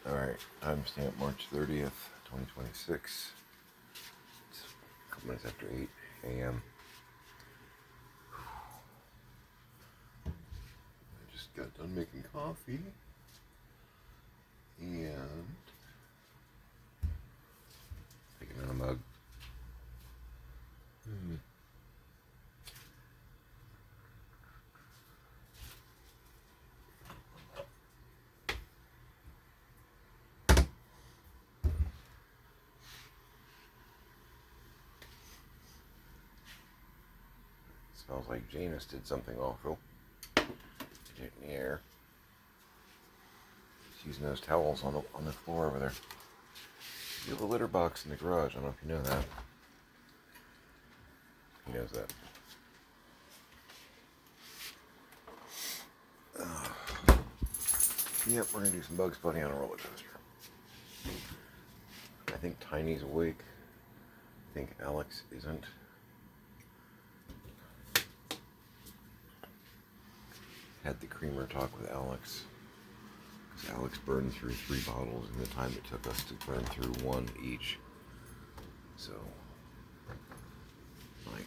Alright, timestamp March 30th, 2026. It's a couple minutes after 8 a.m. I just got done making coffee. And taking in a mug. Smells like Janus did something awful. Get it in the air. She's using those towels on the floor over there. You have a litter box in the garage. I don't know if you know that. He knows that. Yep, we're going to do some Bugs Bunny on a roller coaster. I think Tiny's awake. I think Alex isn't. Had the creamer talk with Alex. Because Alex burned through 3 bottles in the time it took us to burn through 1 each. So, I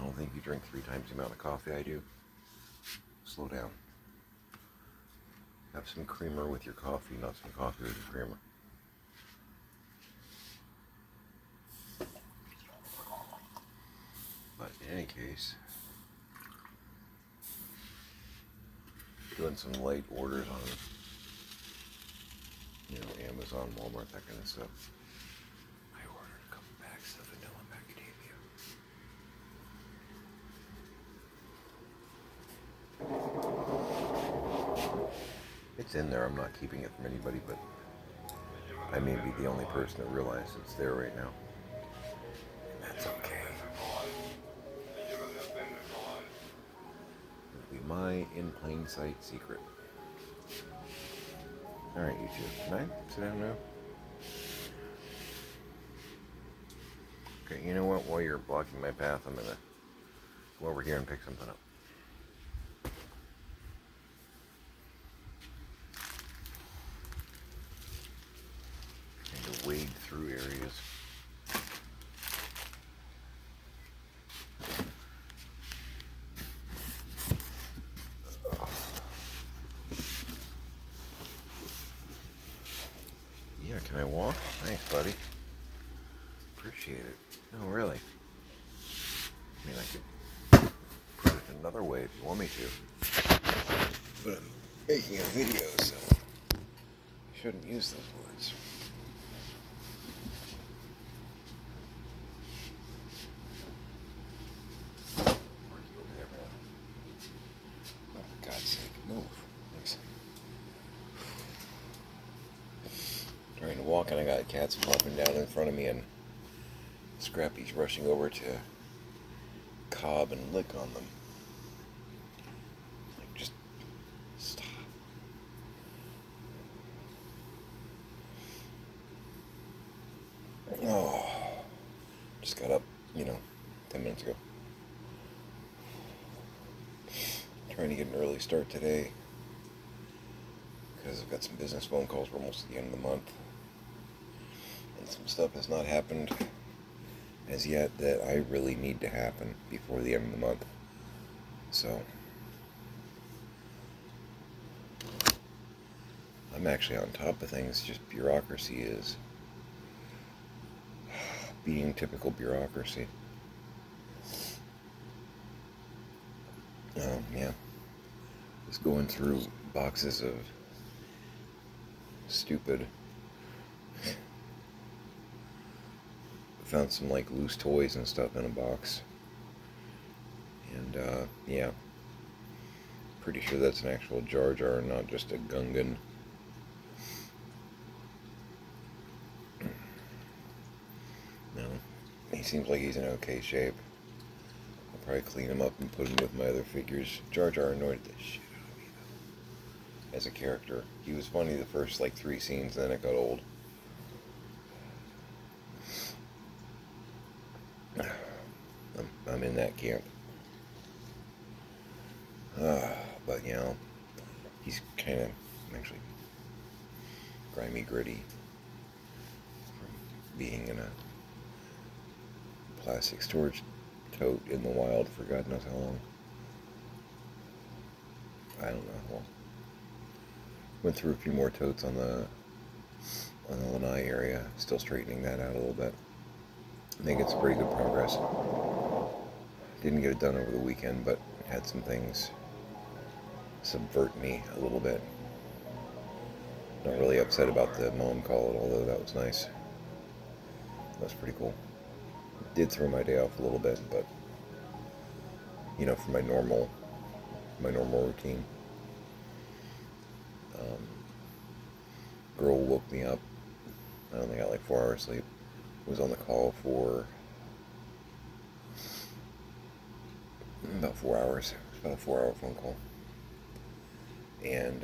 don't think you drink 3 times the amount of coffee I do. Slow down. Have some creamer with your coffee, not some coffee with your creamer. But in any case, doing some light orders on, Amazon, Walmart, that kind of stuff. I ordered a couple packs of vanilla macadamia. It's in there. I'm not keeping it from anybody, but I may be the only person that realizes it's there right now. And that's okay. It'll be my in plain sight secret. Alright, you two. Can I sit down now? Okay, you know what? While you're blocking my path, I'm going to go over here and pick something up. And to wade through areas. Yeah, can I walk? Thanks, buddy. Appreciate it. No, really. I mean, I could put it another way if you want me to. But I'm making a video, so I shouldn't use those words. Oh, for God's sake, move. Thanks. Trying to walk, and I got cats flopping down in front of me, and Scrappy's rushing over to Cobb and lick on them. Like, just stop. Oh, just got up, 10 minutes ago. Trying to get an early start today because I've got some business phone calls. We're almost at the end of the month, and some stuff has not happened as yet that I really need to happen before the end of the month. So I'm actually on top of things. Just bureaucracy is being typical bureaucracy. Yeah. Just going through boxes of stupid. Found some loose toys and stuff in a box. And yeah. Pretty sure that's an actual Jar Jar and not just a Gungan. No. He seems like he's in okay shape. I'll probably clean him up and put him with my other figures. Jar Jar annoyed the shit out of me, though. As a character. He was funny the first 3 scenes, then it got old. I'm in that camp. But he's kind of, actually, grimy, gritty from being in a plastic storage tote in the wild for God knows how long. I don't know. Well, went through a few more totes on the Lanai area, still straightening that out a little bit. I think it's pretty good progress. Didn't get it done over the weekend, but had some things subvert me a little bit. Not really upset about the mom call, although that was nice. That was pretty cool. Did throw my day off a little bit, but for my normal routine. Girl woke me up. I only got like 4 hours sleep. Was on the call for about 4 hours. It was about a 4-hour phone call, and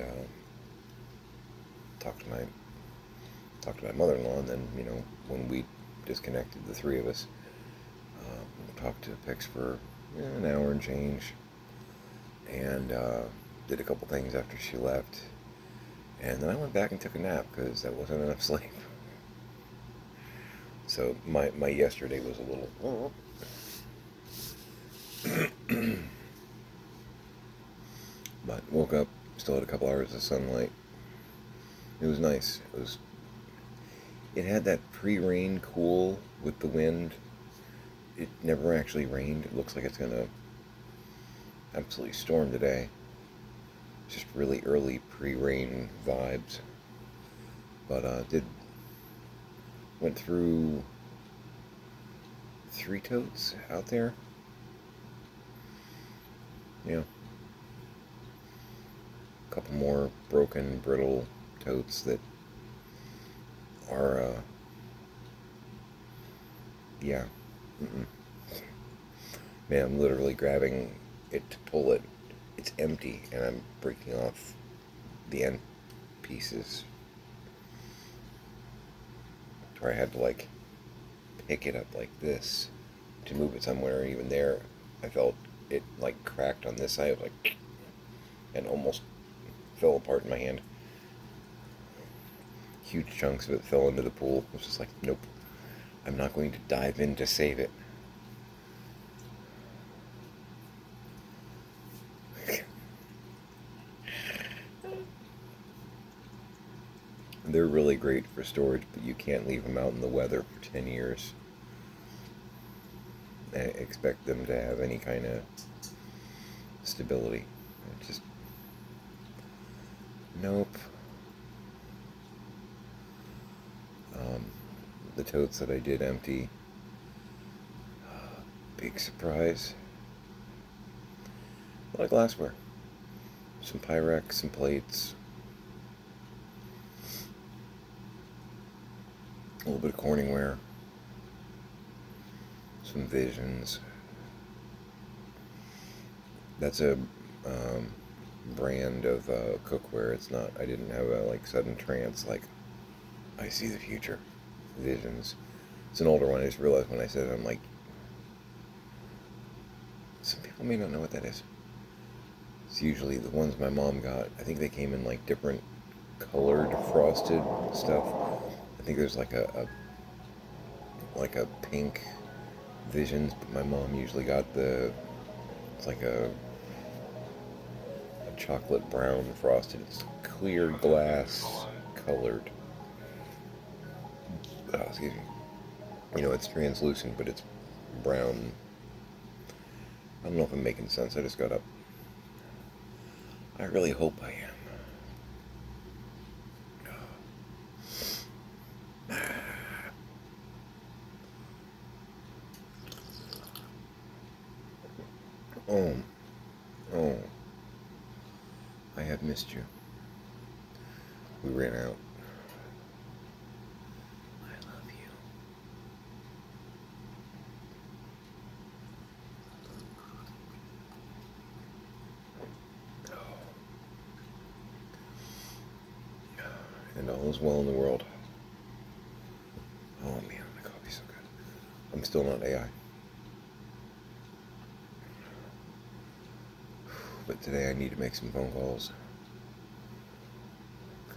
talked to my mother-in-law. And then when we disconnected, the three of us talked to Pix for an hour and change, and did a couple things after she left. And then I went back and took a nap because that wasn't enough sleep. So my yesterday was a little... But woke up, still had a couple hours of sunlight. It was nice. It had that pre-rain cool with the wind. It never actually rained. It looks like it's gonna absolutely storm today. Just really early pre-rain vibes. But went through 3 totes out there. Yeah. A couple more broken, brittle totes that are, yeah. Man, I'm literally grabbing it to pull it. It's empty, and I'm breaking off the end pieces. Where I had to, like, pick it up like this to move it somewhere. Even there, I felt it, like, cracked on this side, like, and almost fell apart in my hand. Huge chunks of it fell into the pool. I was just like, nope, I'm not going to dive in to save it. They're really great for storage, but you can't leave them out in the weather for 10 years and expect them to have any kind of stability. It's just, nope. The totes that I did empty, big surprise. A lot of glassware. Some Pyrex, some plates, a little bit of Corningware, some Visions. That's a brand of cookware. It's not, I didn't have a sudden trance like, I see the future. Visions. It's an older one. I just realized when I said it, I'm like, some people may not know what that is. It's usually the ones my mom got. I think they came in different colored frosted stuff. I think there's like a pink Visions, but my mom usually got it's like a chocolate brown frosted. It's clear glass colored. Excuse me. It's translucent, but it's brown. I don't know if I'm making sense. I just got up. I really hope I am. Oh, I have missed you. We ran out. I love you. And all is well in the world. Oh man, the coffee's so good. I'm still not AI. But today I need to make some phone calls.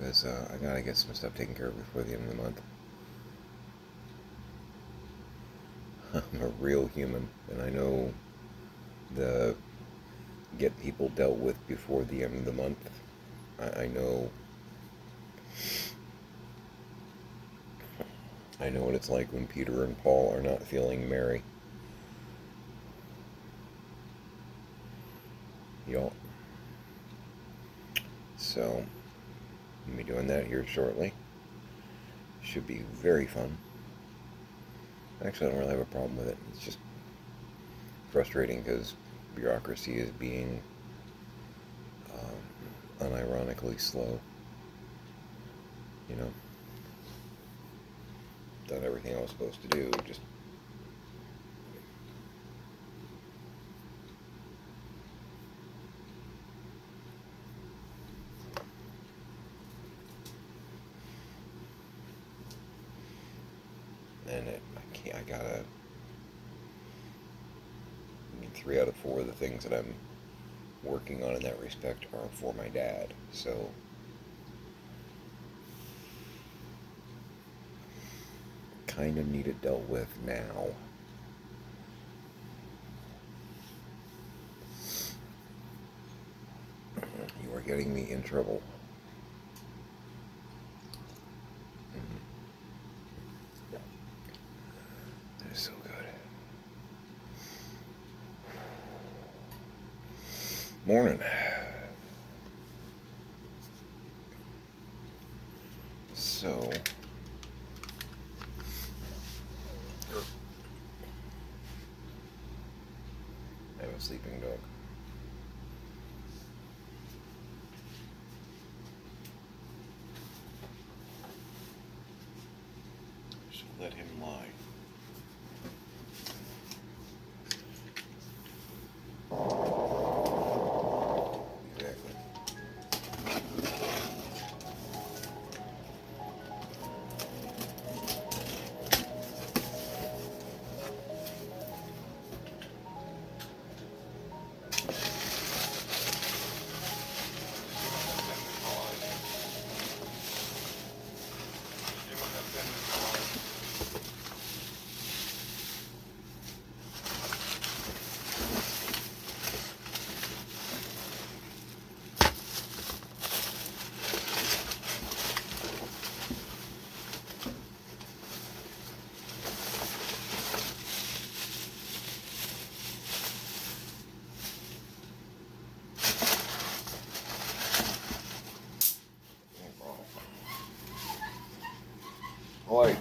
because I gotta get some stuff taken care of before the end of the month. I'm a real human, and I know the get people dealt with before the end of the month. I know what it's like when Peter and Paul are not feeling merry. Y'all. So, I'll be doing that here shortly. Should be very fun. Actually, I don't really have a problem with it. It's just frustrating because bureaucracy is being unironically slow. You know, done everything I was supposed to do. Just and I gotta. I mean, 3 out of 4 of the things that I'm working on in that respect are for my dad. So. Kind of need it dealt with now. You are getting me in trouble. That is so good. Morning. So. I have a sleeping dog. Should let him lie. Exactly. Oi.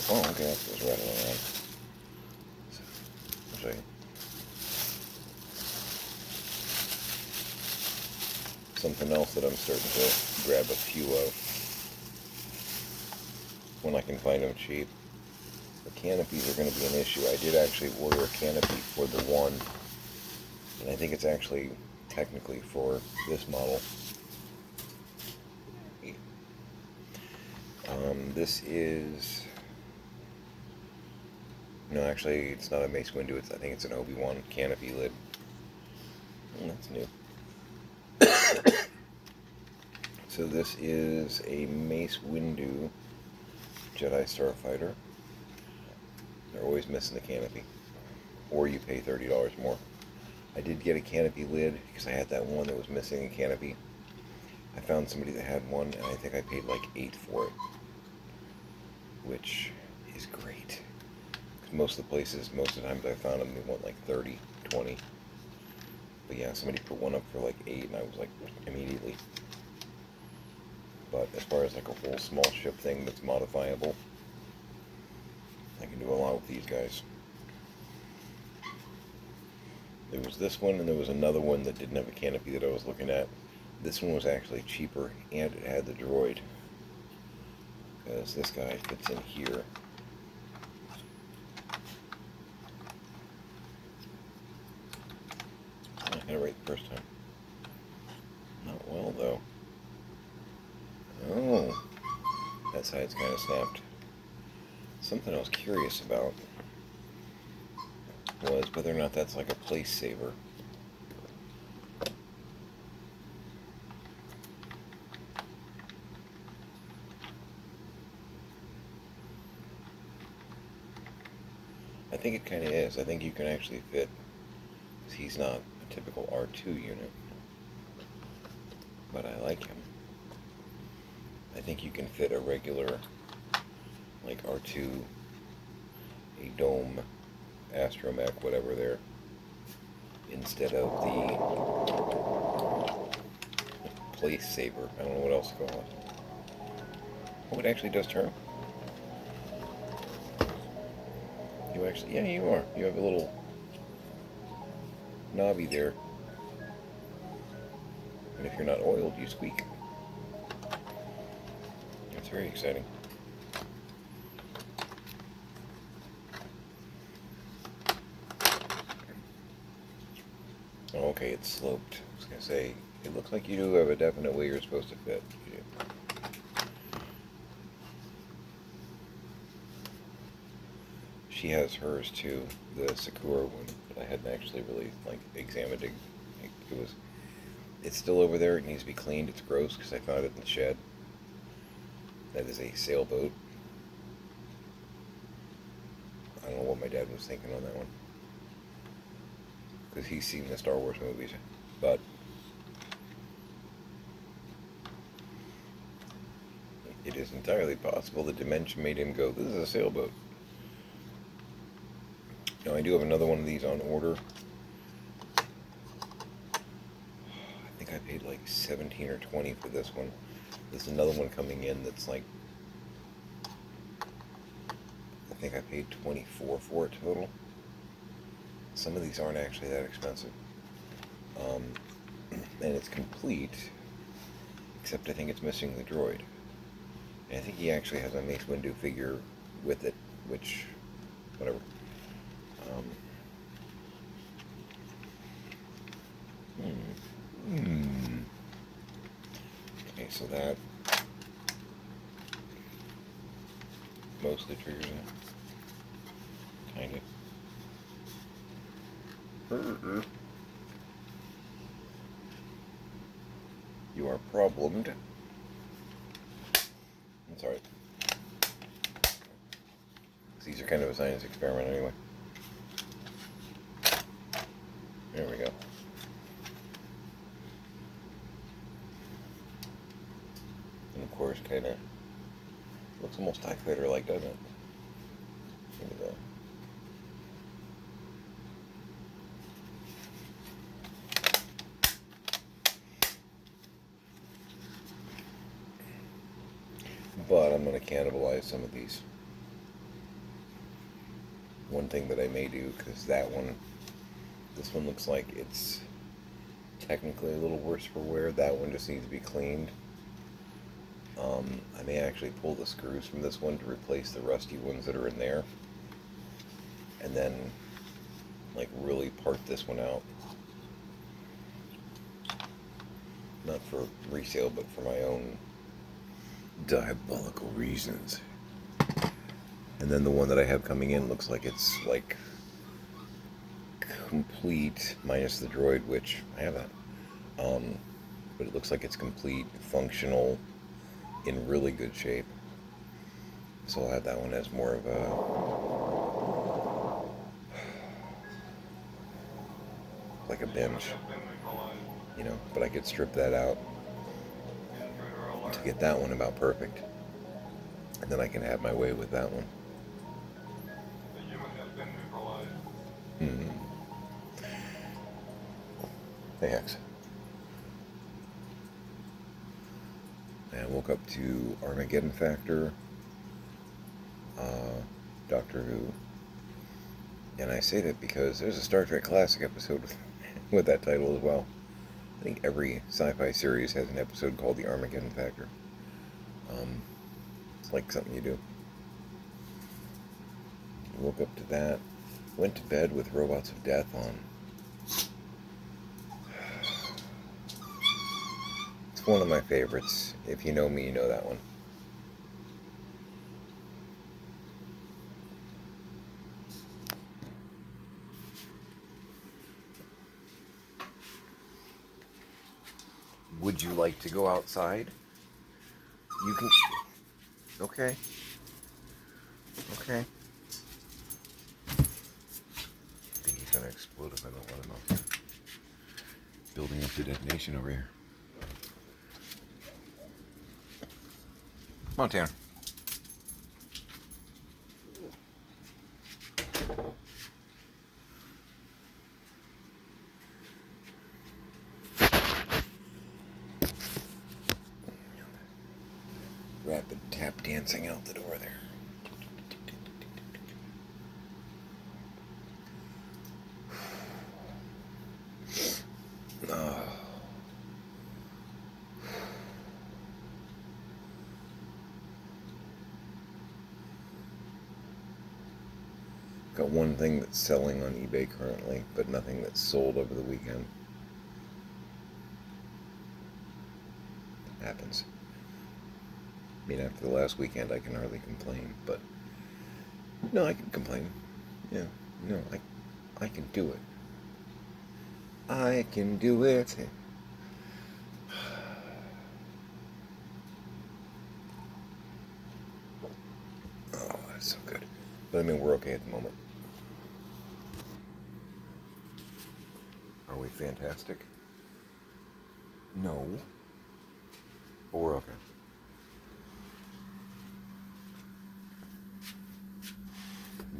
Oh, okay, that's just rattling around. I'll show you. Something else that I'm starting to grab a few of when I can find them cheap. The canopies are going to be an issue. I did actually order a canopy for the one, and I think it's actually technically for this model. This is... No, actually, it's not a Mace Windu. I think it's an Obi-Wan canopy lid. That's new. So this is a Mace Windu Jedi Starfighter. They're always missing the canopy. Or you pay $30 more. I did get a canopy lid because I had that one that was missing a canopy. I found somebody that had one, and I think I paid like $8 for it. Which is great. Because most of the times I found them, they want like 30, 20. But yeah, somebody put one up for like 8, and I was like, immediately. But as far as like a whole small ship thing that's modifiable, I can do a lot with these guys. There was this one, and there was another one that didn't have a canopy that I was looking at. This one was actually cheaper, and it had the droid. Because this guy fits in here. I got it right the first time. Not well, though. Oh, that side's kind of snapped. Something I was curious about. was whether or not that's like a place saver. I think it kind of is. I think you can actually fit, because he's not a typical R2 unit, but I like him. I think you can fit a regular, like R2, a dome, astromech, whatever there, instead of the place saver. I don't know what else to call it. Oh, it actually does turn. You actually, yeah, you are. You have a little knobby there. And if you're not oiled, you squeak. That's very exciting. Okay, it's sloped. I was going to say, it looks like you do have a definite way you're supposed to fit. You do. She has hers too, the Sakura one, but I hadn't actually really examined it. It's still over there. It needs to be cleaned. It's gross because I found it in the shed. That is a sailboat. I don't know what my dad was thinking on that one, because he's seen the Star Wars movies, but it is entirely possible the dimension made him go, this is a sailboat. Now, I do have another one of these on order. I think I paid like 17 or 20 for this one. There's another one coming in that's like, I think I paid 24 for it total. Some of these aren't actually that expensive. And it's complete, except I think it's missing the droid. And I think he actually has a Mace Windu figure with it, which, whatever. Okay, so that most of the triggers in, kind of. You are problemed. That's alright. These are kind of a science experiment anyway. There we go. And of course, kind of looks almost TIE Fighter-like, doesn't it? Look at that. But I'm going to cannibalize some of these. One thing that I may do, because this one looks like it's technically a little worse for wear. That one just needs to be cleaned. I may actually pull the screws from this one to replace the rusty ones that are in there. And then, really part this one out. Not for resale, but for my own diabolical reasons. And then the one that I have coming in looks like it's complete, minus the droid, which I have that. But it looks like it's complete, functional, in really good shape. So I'll have that one as more of a binge, but I could strip that out to get that one about perfect, and then I can have my way with that one. Hey, Hex. I woke up to Armageddon Factor, Doctor Who, and I say that because there's a Star Trek Classic episode with that title as well. I think every sci-fi series has an episode called the Armageddon Factor. It's like something you do. Woke up to that, went to bed with Robots of Death on. It's one of my favorites. If you know me, you know that one. Would you like to go outside? You can. Okay. Okay. I think he's gonna explode if I don't let him out there. Building up to detonation over here. Come on, Tanner. Rapid tap dancing out the door there. Got one thing that's selling on eBay currently, but nothing that's sold over the weekend. Happens. I mean, after the last weekend, I can hardly complain, but no, I can complain. Yeah, no, I can do it. I can do it. Oh, that's so good. But I mean, we're okay at the moment. Are we fantastic? No. But we're okay.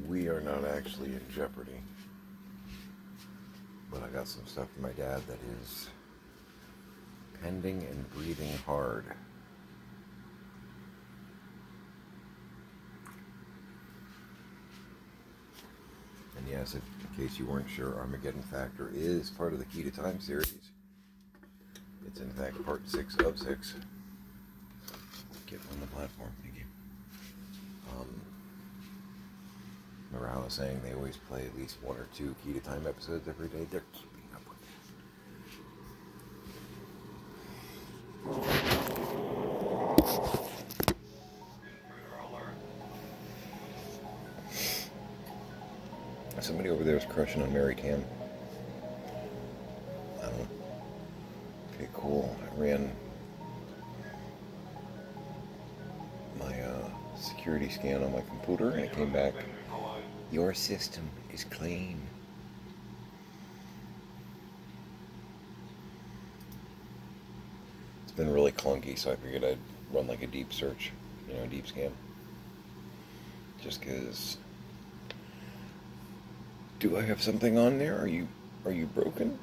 We are not actually in jeopardy. But I got some stuff from my dad that is pending and breathing hard. And yes, in case you weren't sure, Armageddon Factor is part of the Key to Time series. It's in fact part 6 of 6. Get on the platform, thank you. Remember how I was saying they always play at least 1 or 2 Key to Time episodes every day? They're keeping up with that. Somebody over there is crushing on Mary Tam. I don't know. Okay, cool. I ran my security scan on my computer and it came back. Your system is clean. It's been really clunky, so I figured I'd run like a deep search, a deep scan. Just because. Do I have something on there? Are you broken?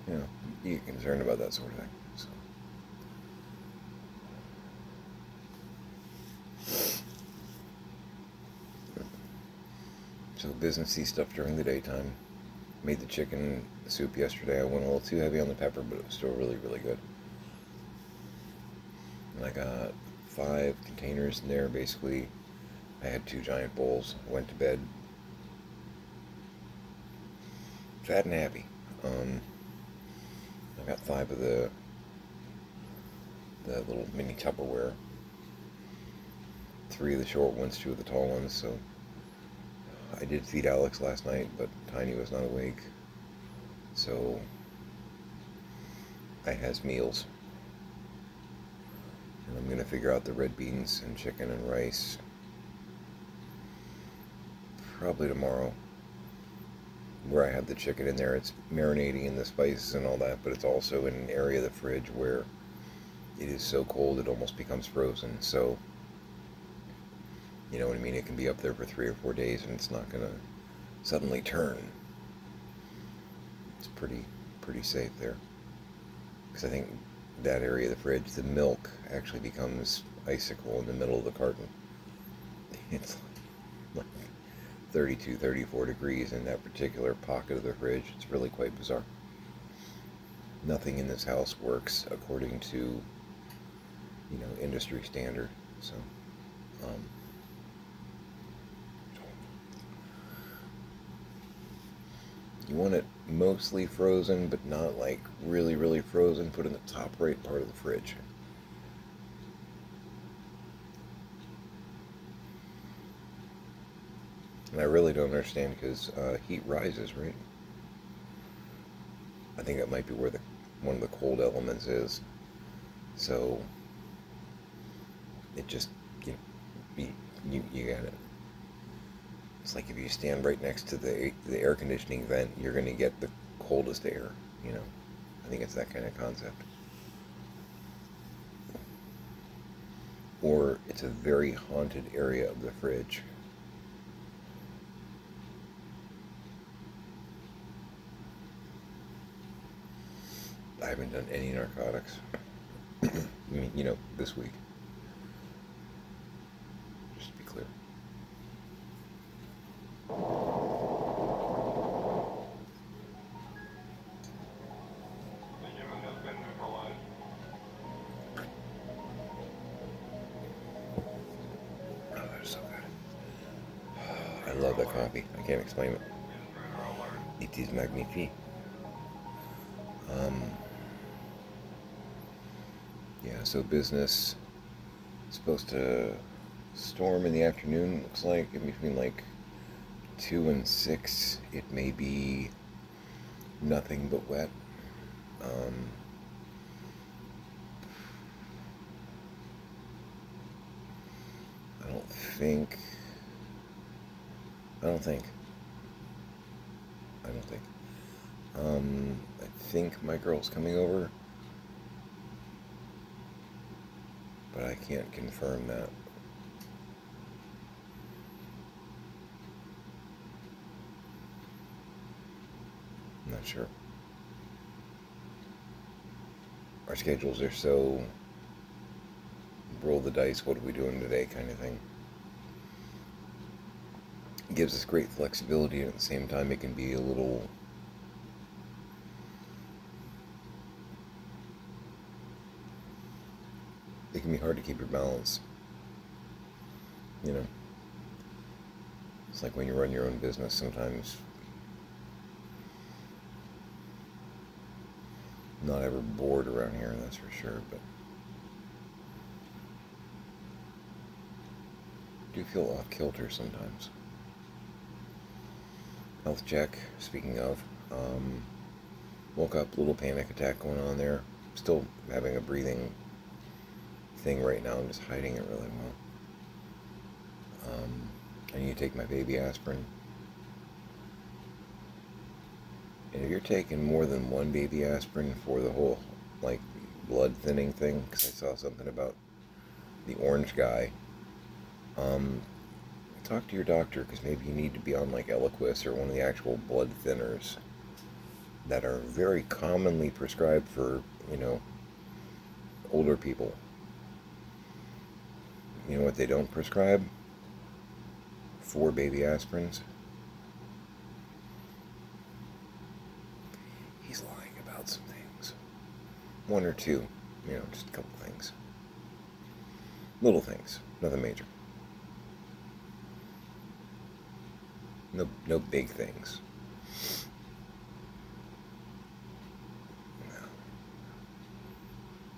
You get concerned about that sort of thing. So businessy stuff during the daytime. Made the chicken soup yesterday. I went a little too heavy on the pepper, but it was still really, really good. And I got 5 containers in there. Basically, I had 2 giant bowls. I went to bed fat and happy. I got 5 of the little mini Tupperware. 3 of the short ones, 2 of the tall ones. So I did feed Alex last night, but Tiny was not awake. So I has meals. And I'm going to figure out the red beans and chicken and rice probably tomorrow. Where I have the chicken in there, it's marinating in the spices and all that, but it's also in an area of the fridge where it is so cold it almost becomes frozen. So, you know what I mean? It can be up there for 3 or 4 days and it's not going to suddenly turn. It's pretty safe there. Because I think that area of the fridge, the milk actually becomes icicle in the middle of the carton. It's like 32, 34 degrees in that particular pocket of the fridge. It's really quite bizarre. Nothing in this house works according to, industry standard. So, you want it mostly frozen, but not like really, really frozen. Put in the top right part of the fridge. And I really don't understand because heat rises, right? I think that might be where one of the cold elements is. So it just, you you got it. It's like if you stand right next to the air conditioning vent, you're going to get the coldest air. You know, I think it's that kind of concept. Or it's a very haunted area of the fridge. I haven't done any narcotics. I mean, this week. Just to be clear. Oh, that's so good. I love that coffee. I can't explain it. It is magnifique. Yeah, so business is supposed to storm in the afternoon, looks like, in between like 2 and 6. It may be nothing but wet. Um, I don't think. I think my girl's coming over, but I can't confirm that. I'm not sure. Our schedules are so roll the dice, what are we doing today kind of thing. It gives us great flexibility, and at the same time it can be a little it can be hard to keep your balance. It's like when you run your own business, sometimes not ever bored around here, that's for sure, but do feel off kilter sometimes. Health check, speaking of, woke up, little panic attack going on there. Still having a breathing thing right now. I'm just hiding it really well. I need to take my baby aspirin. And if you're taking more than one baby aspirin for the whole, like, blood thinning thing, because I saw something about the orange guy, talk to your doctor, because maybe you need to be on, like, Eliquis or one of the actual blood thinners that are very commonly prescribed for, older people. You know what they don't prescribe? 4 baby aspirins. He's lying about some things. 1 or 2, just a couple things. Little things, nothing major. No big things. No.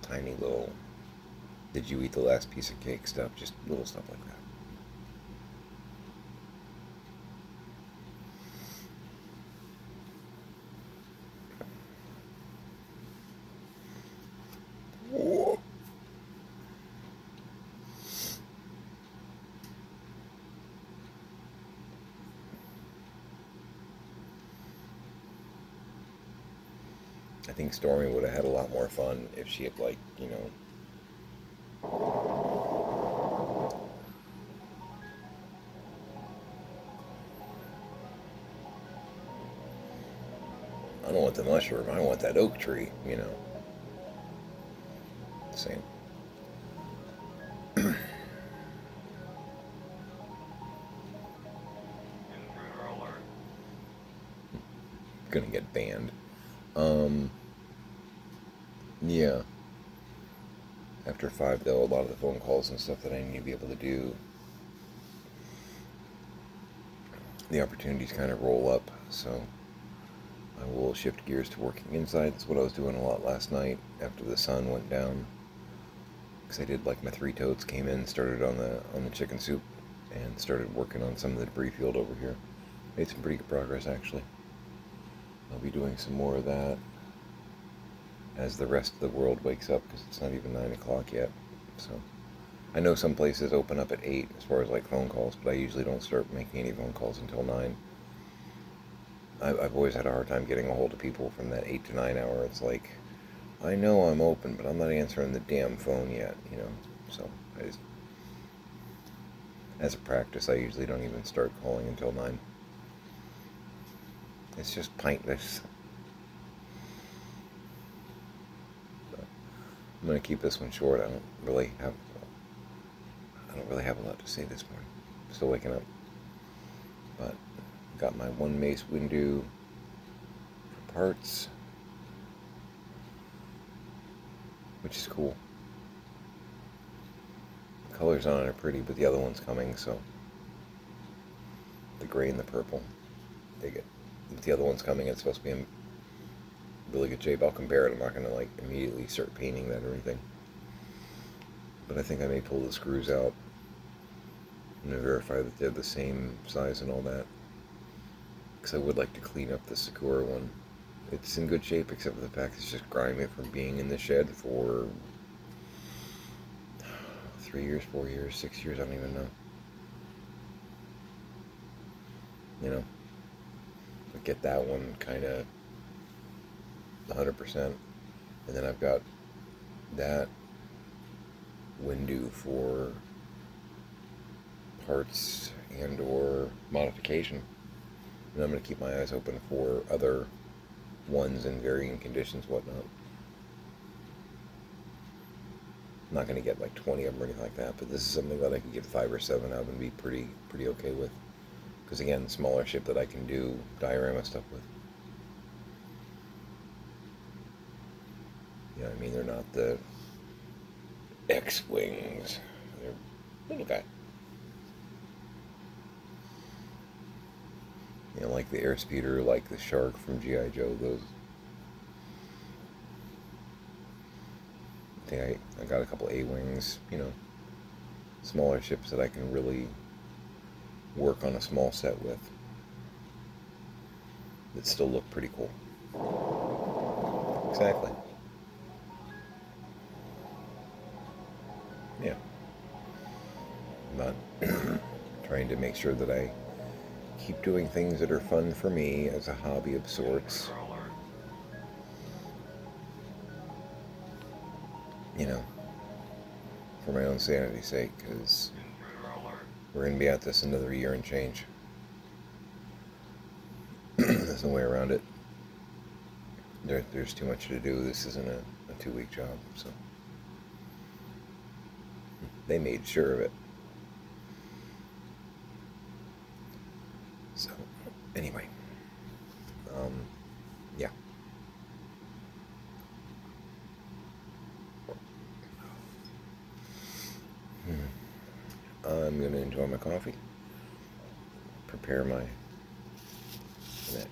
Tiny little, did you eat the last piece of cake stuff? Just little stuff like that. I think Stormy would have had a lot more fun if she had, like, I don't want the mushroom, I want that oak tree, Same. Gonna get banned. Yeah. After 5, though, a lot of the phone calls and stuff that I need to be able to do, the opportunities kind of roll up, so I will shift gears to working inside. That's what I was doing a lot last night after the sun went down, because I did, like, my 3 totes, came in, started on the chicken soup, and started working on some of the debris field over here. Made some pretty good progress, actually. I'll be doing some more of that. as the rest of the world wakes up, because it's not even 9 o'clock yet. So I know some places open up at 8 as far as like phone calls, but I usually don't start making any phone calls until 9. I've always had a hard time getting a hold of people from that 8 to 9 hour. It's like, I know I'm open, but I'm not answering the damn phone yet, you know. So I just, as a practice, I usually don't even start calling until 9. It's just pointless. So I'm gonna keep this one short. I don't really have a lot to say this morning. Still waking up, but got my one Mace Windu for parts, which is cool. The colors on it are pretty, but the other one's coming, so the gray and the purple, dig it. If the other one's coming, it's supposed to be in really good shape. I'll compare it. I'm not going to like immediately start painting that or anything, but I think I may pull the screws out and verify that they're the same size and all that, because I would like to clean up the Sakura one. It's in good shape except for the fact it's just grimy from being in the shed for 3 years, 4 years, 6 years, I don't even know. You know, but get that one kind of 100%, and then I've got that Windu for parts and or modification, and I'm going to keep my eyes open for other ones in varying conditions, whatnot. I'm not going to get like 20 of them or anything like that, but this is something that I could get 5 or 7 of and be pretty okay with, because again, smaller ship that I can do diorama stuff with. You know what I mean? They're not the X-Wings. They're little guy. You know, like the airspeeder, like the Shark from G.I. Joe, those. I think I got a couple A-Wings, you know, smaller ships that I can really work on a small set with that still look pretty cool. Exactly. Yeah. But trying to make sure that I keep doing things that are fun for me as a hobby of sorts. You know, for my own sanity's sake, because we're going to be at this another year and change. There's no way around it. There's too much to do. This isn't a 2-week job, so they made sure of it. So, anyway, yeah. I'm going to enjoy my coffee, prepare my,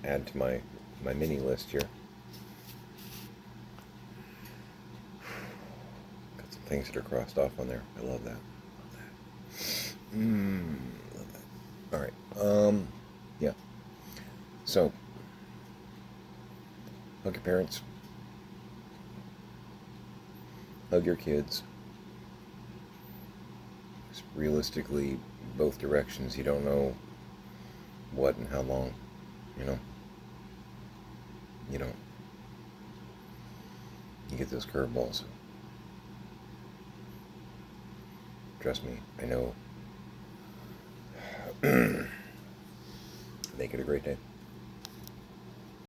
add to my mini list here. Got some things that are crossed off on there. I love that. Love that. All right. Yeah. So, hug your parents. Hug your kids. Realistically, both directions, you don't know what and how long, you know. You don't. You get those curveballs. Trust me, I know. Make it a great day.